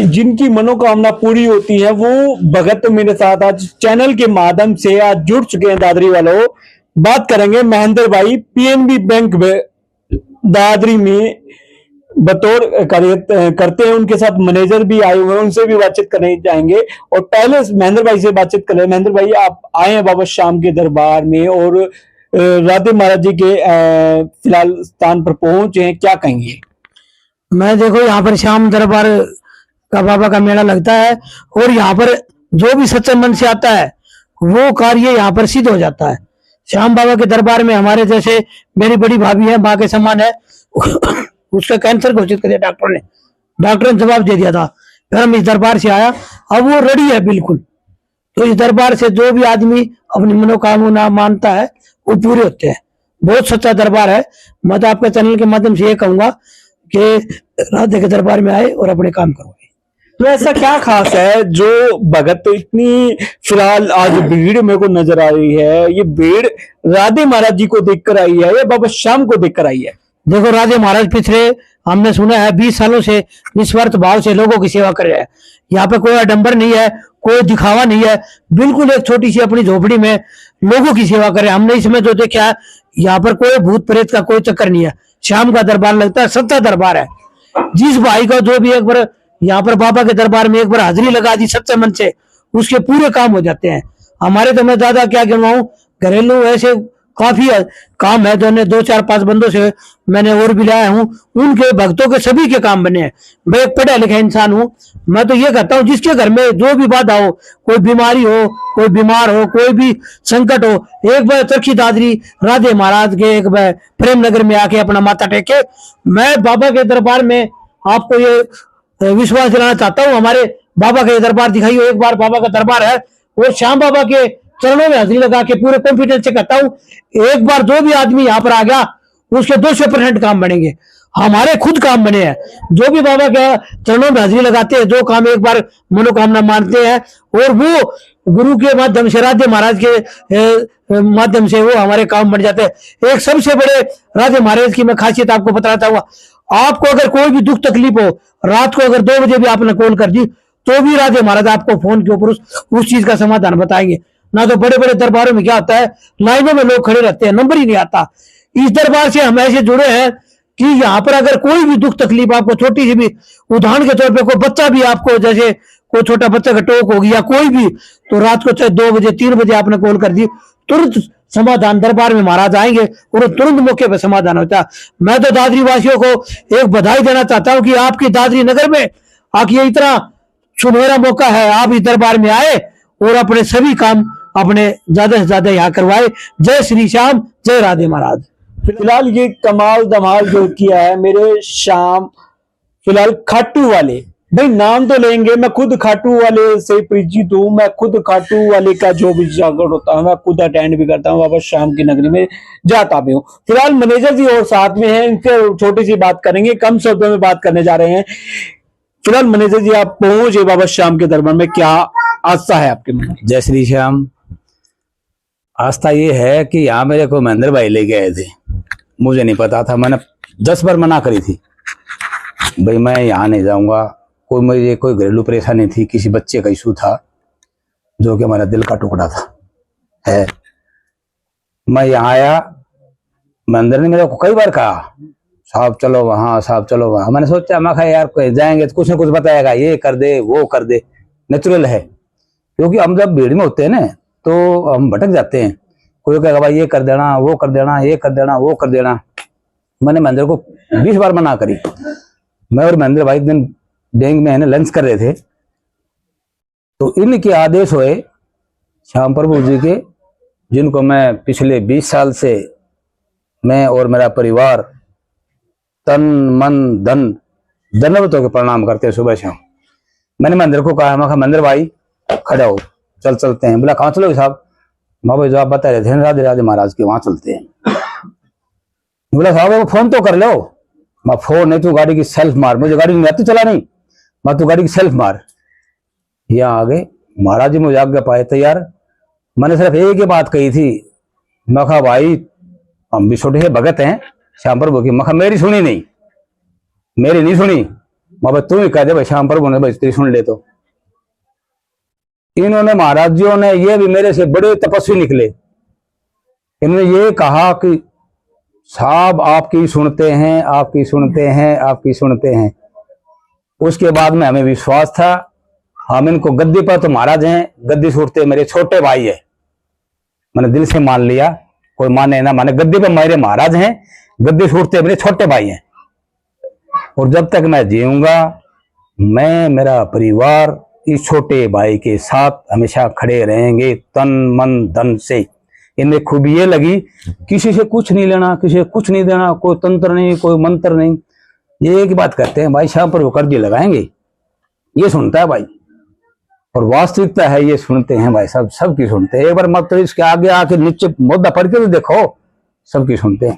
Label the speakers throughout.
Speaker 1: जिनकी मनोकामना पूरी होती है वो भगत मेरे साथ आज चैनल के माध्यम से आज जुड़ चुके हैं। दादरी वालों, बात करेंगे महेंद्र भाई पीएनबी बैंक में दादरी में बतौर करते हैं। उनके साथ मैनेजर भी आए हुए हैं, उनसे भी बातचीत करने जाएंगे। और पहले महेंद्र भाई से बातचीत कर रहे हैं। महेंद्र भाई, आप आए हैं बाबा श्याम के दरबार में और राधे महाराज जी के फिलहाल स्थान पर पहुंचे हैं, क्या कहेंगे?
Speaker 2: मैं देखो यहाँ पर श्याम दरबार का बाबा का मेला लगता है और यहाँ पर जो भी सच्चे मन से आता है वो कार्य यहाँ पर सिद्ध हो जाता है। श्याम बाबा के दरबार में हमारे जैसे मेरी बड़ी भाभी है, माँ के समान है, उसका कैंसर घोषित कर दिया डॉक्टर ने जवाब दे दिया था। फिर हम इस दरबार से आया, अब वो रेडी है बिल्कुल। तो इस दरबार से जो भी आदमी अपनी मनोकामना मानता है वो पूरे होते हैं। बहुत सच्चा दरबार है। मैं तो आपके चैनल के माध्यम से ये कहूंगा कि राधे के दरबार में आए और अपने काम करवाए।
Speaker 1: तो ऐसा क्या खास है जो भगत तो इतनी फिलहाल आज भीड़ मेरे को नजर आ रही है, ये भीड़ राधे महाराज जी को देखकर आई है या बाबा श्याम को देखकर आई है?
Speaker 2: देखो, राधे महाराज पिछले हमने सुना है 20 सालों से निस्वार्थ भाव से लोगों की सेवा कर रहे हैं। यहाँ पे कोई आडंबर नहीं है, कोई दिखावा नहीं है, बिल्कुल एक छोटी सी अपनी झोपड़ी में लोगों की सेवा कर रहे हैं। हमने इसमें जो देखा है, यहाँ पर कोई भूत प्रेत का कोई चक्कर नहीं है। श्याम का दरबार लगता है, सच्चा दरबार है। जिस भाई को जो भी एक बार यहाँ पर बाबा के दरबार में एक बार हाजिरी लगा दी सच्चे मन से, उसके पूरे काम हो जाते हैं। हमारे तो मैं ज्यादा क्या गिनवाऊं, घरेलू ऐसे काफी काम है जो 2-4-5 बंदों से मैंने और भी लाया हूँ, उनके भक्तों के सभी के काम बने हैं। मैं एक पढ़ा लिखा इंसान हूँ। मैं तो ये कहता हूँ जिसके घर में जो भी बाधा हो, कोई बीमारी हो, कोई बीमार हो, कोई भी संकट हो, एक बार चरखी दादरी राधे महाराज के एक बार प्रेम नगर में आके अपना माथा टेके। मैं बाबा के दरबार में आपको ये विश्वास दिलाना चाहता हूँ, हमारे बाबा का ये दरबार दिखाइए एक बार। बाबा का दरबार है और श्याम बाबा के चरणों में हाजिरी लगा के पूरे कॉन्फिडेंस से कहता हूँ, एक बार जो भी आदमी यहाँ पर आ गया उसके 200% काम बनेंगे। हमारे खुद काम बने हैं। जो भी बाबा के चरणों में हाजिरी लगाते हैं, जो काम एक बार मनोकामना मानते हैं, और वो गुरु के माध्यम से राधे महाराज के माध्यम से वो हमारे काम बन जाते हैं। एक सबसे बड़े राधे महाराज की मैं खासियत आपको बताता हुआ, आपको अगर कोई भी दुख तकलीफ हो, रात को अगर 2 बजे भी आपने कॉल कर दी तो भी राधे महाराज आपको फोन के ऊपर उस चीज का समाधान बताएंगे। ना तो बड़े बड़े दरबारों में क्या होता है, लाइनों में लोग खड़े रहते हैं, नंबर ही नहीं आता। इस दरबार से हम ऐसे जुड़े हैं कि यहाँ पर अगर कोई भी दुख तकलीफ आपको, छोटी सी भी, उदाहरण के तौर पे कोई बच्चा भी आपको, जैसे कोई छोटा बच्चा का टोक हो गया कोई भी, तो रात को चाहे 2 बजे 3 बजे आपने कॉल कर दी, तुरंत समाधान दरबार में महाराज आएंगे और तुरंत मौके पर समाधान होता है। मैं तो दादरी वासियों को एक बधाई देना चाहता हूँ कि आपकी दादरी नगर में आके इतना सुनहरा मौका है, आप इस दरबार में आए और अपने सभी काम अपने ज्यादा से ज्यादा यहाँ करवाए। जय श्री श्याम, जय राधे महाराज।
Speaker 1: फिलहाल ये कमाल धमाल जो किया है मेरे श्याम, फिलहाल खाटू वाले भाई नाम तो लेंगे। मैं खुद खाटू वाले से परिचित हूँ, मैं खुद खाटू वाले का जो भी जागरण होता है मैं खुद अटेंड भी करता हूँ, बाबा श्याम की नगरी में जाता भी हूँ। फिलहाल मैनेजर जी और साथ में हैं, इनसे छोटी सी बात करेंगे, कम शब्दों में बात करने जा रहे हैं। फिलहाल मैनेजर जी आप पहुंचे बाबा श्याम के दरबार में, क्या आस्था है आपके मन में?
Speaker 3: जय श्री श्याम। आस्था ये है कि यहाँ मेरे को महेंद्र भाई ले गए थे, मुझे नहीं पता था, मैंने 10 बार मना करी थी भाई मैं यहाँ नहीं जाऊंगा। कोई मुझे कोई घरेलू परेशानी थी, किसी बच्चे का इशू था जो कि हमारा दिल का टुकड़ा था है। मैं यहाँ आया, महेंद्र ने मेरे को कई बार कहा साहब चलो वहां, साहब चलो वहां। मैंने सोचा मैं कहा यार कोई जाएंगे तो कुछ ना कुछ बताएगा, ये कर दे वो कर दे, नेचुरल है। क्योंकि हम जब भीड़ में होते हैं ना तो हम भटक जाते हैं। कोई कहेगा भाई ये कर देना, वो कर देना, ये कर देना, वो कर देना। मैंने महेंद्र को 20 बार मना करी। मैं और महेंद्र भाई दिन बैंक में है ना लंच कर रहे थे, तो इनके आदेश हुए श्याम प्रभु जी के, जिनको मैं पिछले 20 साल से मैं और मेरा परिवार तन मन धन दंडवत होकर प्रणाम करते हैं सुबह शाम। मैंने महेंद्र को कहा, मैं कहा महेंद्र भाई खड़ा हो, चलते हैं। बोला कहाँ चलोगे साहब? मैं भाई जो आप बता रहे थे राधे राधे महाराज के, वहां चलते हैं। बोला साहब फोन तो कर लो। मैं फोन नहीं, तू गाड़ी की सेल्फ मार, मुझे गाड़ी नहीं आती चला नहीं, मैं तू गाड़ी की सेल्फ मार। यहाँ आ गए महाराज जी, मुझे आज्ञा पाए तैयार। मैंने सिर्फ एक ही बात कही थी, मैं कहा भाई हम भी छोटे से भगत हैं श्याम प्रभु की। मैं कहा मेरी सुनी नहीं, मेरी नहीं सुनी, बाबा तू ही कह दे भाई शाम पर बोले भाई तेरी सुन ले। तो इन्होंने महाराज जियों ने, ये भी मेरे से बड़े तपस्वी निकले, इन्होंने ये कहा कि साहब आपकी सुनते हैं, आपकी सुनते हैं, आपकी सुनते हैं। उसके बाद में हमें विश्वास था, हम इनको गद्दी पर तो महाराज हैं, गद्दी सूटते मेरे छोटे भाई है। मैंने दिल से मान लिया, कोई माने ना माने, गद्दी पर मेरे महाराज हैं, गद्दी सूटते मेरे छोटे भाई हैं। और जब तक मैं जीऊंगा, मैं, मेरा परिवार इस छोटे भाई के साथ हमेशा खड़े रहेंगे, तन मन धन से। इनमें खूबी ये लगी, किसी से कुछ नहीं लेना, किसी से कुछ नहीं देना, कोई तंत्र नहीं, कोई मंत्र नहीं। ये एक बात करते हैं भाई शाम पर वो कर्ज लगाएंगे, ये सुनता है भाई। और वास्तविकता है, ये सुनते हैं भाई, सबकी सुनते हैं। एक बार मत तो इसके आगे आके नीचे मुद्दा पढ़ के तो देखो, सबकी सुनते हैं।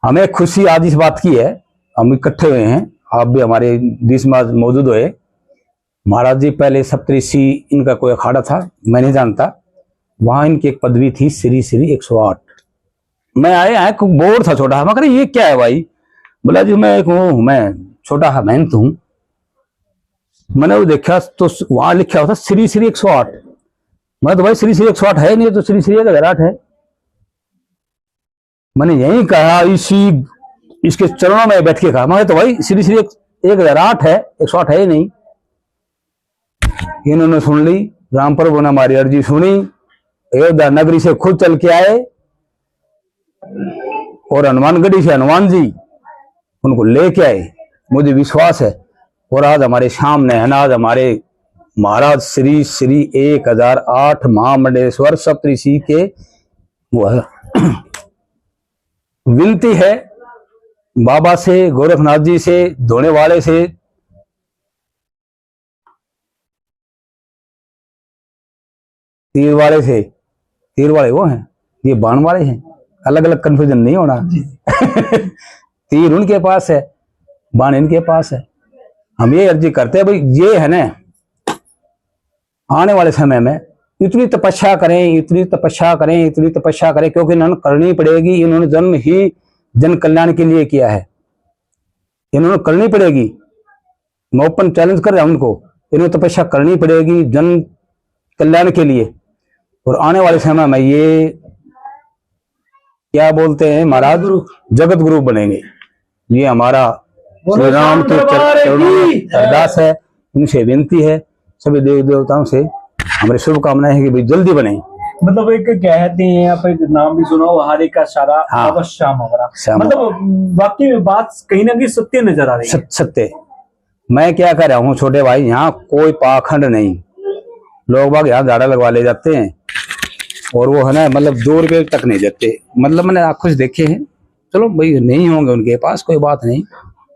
Speaker 3: हमें खुशी आज इस बात की है, हम इकट्ठे हुए हैं, आप भी हमारे बीच में मौजूद हुए। महाराज जी पहले सप्तऋषि इनका कोई अखाड़ा था, मैं नहीं जानता, वहां इनकी एक पदवी थी श्री श्री 108। मैं आया बोर्ड था छोटा, मैं कह रहा ये क्या है भाई? बोला जी मैं एक हूँ, मैं छोटा सा मेहनत हूँ। मैंने वो देखा तो वहां लिखा हुआ था श्री श्री 108। मैं तो भाई श्री श्री 108 है नहीं, तो श्री श्री 1008 है। मैंने यही कहा, इसके चरणों में बैठ के कहा, मैं तो भाई श्री श्री 1008 है, 108 है ही नहीं। इन्होंने सुन ली, राम प्रभु ने हमारी अर्जी सुनी, अयोध्या नगरी से खुद चल के आए और हनुमानगढ़ी से हनुमान जी उनको लेके आए, मुझे विश्वास है। और आज हमारे सामने है ना, आज हमारे महाराज श्री श्री 1008 महामंडलेश्वर सप्तऋषि के वह विनती है बाबा से, गोरखनाथ जी से, धोने वाले से, तीर वाले से। तीर वाले वो हैं, ये बाण वाले हैं, अलग अलग कंफ्यूजन नहीं होना। तीर उनके पास है, बाण इनके पास है। हम ये अर्जी करते हैं भाई, ये है ना, आने वाले समय में इतनी तपस्या करें, इतनी तपस्या करें, इतनी तपस्या करें, क्योंकि इन्होंने करनी पड़ेगी। इन्होंने जन्म ही जन कल्याण के लिए किया है, इन्होंने करनी पड़ेगी। मैं ओपन चैलेंज कर रहा हूं उनको, इन्होंने तपस्या करनी पड़ेगी जन कल्याण के लिए। और आने वाले समय में ये क्या बोलते हैं महाराज, जगत गुरु बनेंगे। ये हमारा श्री राम के चरणों में अरदास है, इनसे विनती है, सभी देवी देवताओं से हमारी शुभकामनाएं है कि भाई जल्दी बने।
Speaker 1: मतलब एक कहते हैं, आप एक नाम भी सुना हो, हरे का सारा अवश्य श्याम हमारा, मतलब वाकई में बात कहीं ना कहीं सत्य नजर आ रही है।
Speaker 3: सत्य। मैं क्या कह रहा हूँ छोटे भाई, यहाँ कोई पाखंड नहीं। लोग बाग यहाँ झाड़ा लगवा ले जाते हैं और वो है ना, मतलब 2 रुपये तक नहीं देते। मतलब मैंने आंखों से देखे हैं, चलो भाई नहीं होंगे उनके पास, कोई बात नहीं,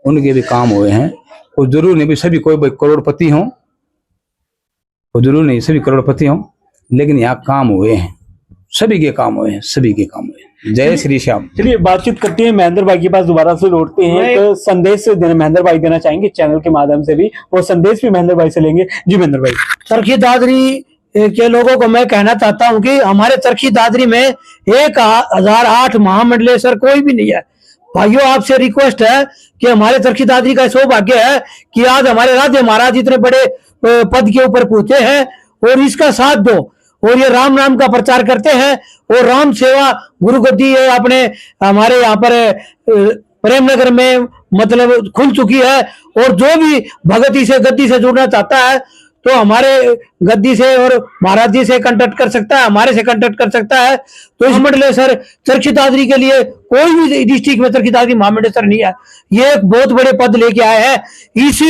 Speaker 3: उनके भी काम हुए हैं। कोई जरूर नहीं भी सभी कोई करोड़पति हों, कोई जरूर नहीं सभी करोड़पति हों, लेकिन यहाँ काम हुए हैं, सभी के काम हुए हैं, सभी के काम हुए हैं। जय श्री श्याम।
Speaker 1: चलिए बातचीत करते हैं, महेंद्र भाई के पास दोबारा से लौटते हैं। तो संदेश महेंद्र भाई देना चाहेंगे चैनल के माध्यम से भी, और संदेश भी महेंद्र भाई से लेंगे। जी महेंद्र भाई।
Speaker 2: चरखी दादरी के लोगों को मैं कहना चाहता हूं कि हमारे चरखी दादरी में 1008 महामंडलेश्वर कोई भी नहीं है। भाइयों आपसे रिक्वेस्ट है कि हमारे चरखी दादरी का सौभाग्य है कि आज हमारे राधे महाराज इतने बड़े पद के ऊपर पहुंचे हैं, और इसका साथ दो। और ये राम नाम का प्रचार करते हैं, और राम सेवा गुरु गद्दी है अपने हमारे यहाँ पर प्रेमनगर में मतलब खुल चुकी है। और जो भी भगती से गद्दी से जुड़ना चाहता है तो हमारे गद्दी से और महाराज जी से कांटेक्ट कर सकता है, हमारे से कांटेक्ट कर सकता है। तो इस मंडलेश्वर चरखी दादरी के लिए कोई भी डिस्ट्रिक्ट में चरखी दादरी महामंडलेश्वर नहीं है। ये एक बहुत बड़े पद लेके आए हैं। इस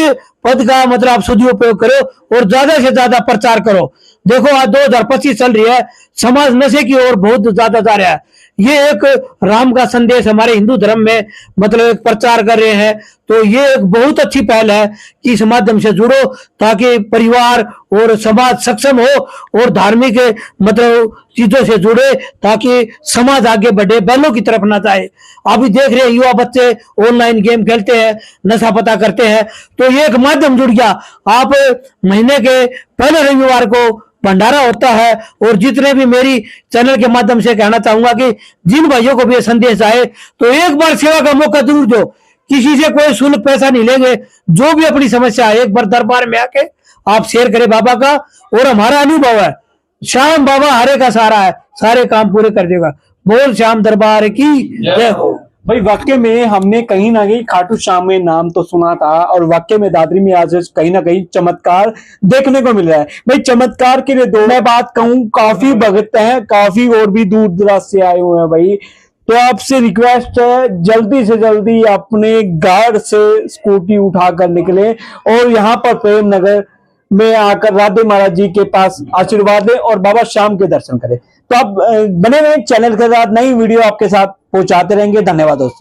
Speaker 2: पद का मतलब आप सदुपयोग करो और ज्यादा से ज्यादा प्रचार करो। देखो आज 2025 चल रही है, समाज नशे की ओर बहुत ज्यादा जा रहा है। ये एक राम का संदेश हमारे हिंदू धर्म में मतलब एक प्रचार कर रहे हैं। तो ये एक बहुत अच्छी पहल है कि इस माध्यम से जुड़ो, ताकि परिवार और समाज सक्षम हो और धार्मिक मतलब चीजों से जुड़े, ताकि समाज आगे बढ़े, बैलों की तरफ ना जाए। अभी देख रहे हैं युवा बच्चे ऑनलाइन गेम खेलते हैं, नशा पता करते हैं। तो ये एक माध्यम जुड़ गया। आप महीने के पहले रविवार को भंडारा होता है, और जितने भी मेरी चैनल के माध्यम से कहना चाहूंगा कि जिन भाइयों को भी ये संदेश आए तो एक बार सेवा का मौका जरूर दो, किसी से कोई शुल्क पैसा नहीं लेंगे। जो भी अपनी समस्या है एक बार दरबार में आके आप शेयर करें बाबा का। और हमारा अनुभव है श्याम बाबा हरे का सहारा है, सारे काम पूरे कर देगा। बोल श्याम दरबार की जय हो।
Speaker 1: भाई वाक्य में हमने कहीं ना कहीं खाटू श्याम में नाम तो सुना था, और वाक्य में दादरी में आज कहीं ना कहीं चमत्कार देखने को मिल रहा है। भाई चमत्कार के लिए दो मैं बात कहूं, काफी भक्त हैं, काफी और भी दूर दराज से आए हुए हैं भाई। तो आपसे रिक्वेस्ट है जल्दी से जल्दी अपने घर से स्कूटी उठाकर निकले और यहाँ पर प्रेम नगर में आकर राधे महाराज जी के पास आशीर्वाद लें और बाबा श्याम के दर्शन करें। तो आप बने रहे चैनल के साथ, नई वीडियो आपके साथ पहुंचाते रहेंगे। धन्यवाद दोस्तों।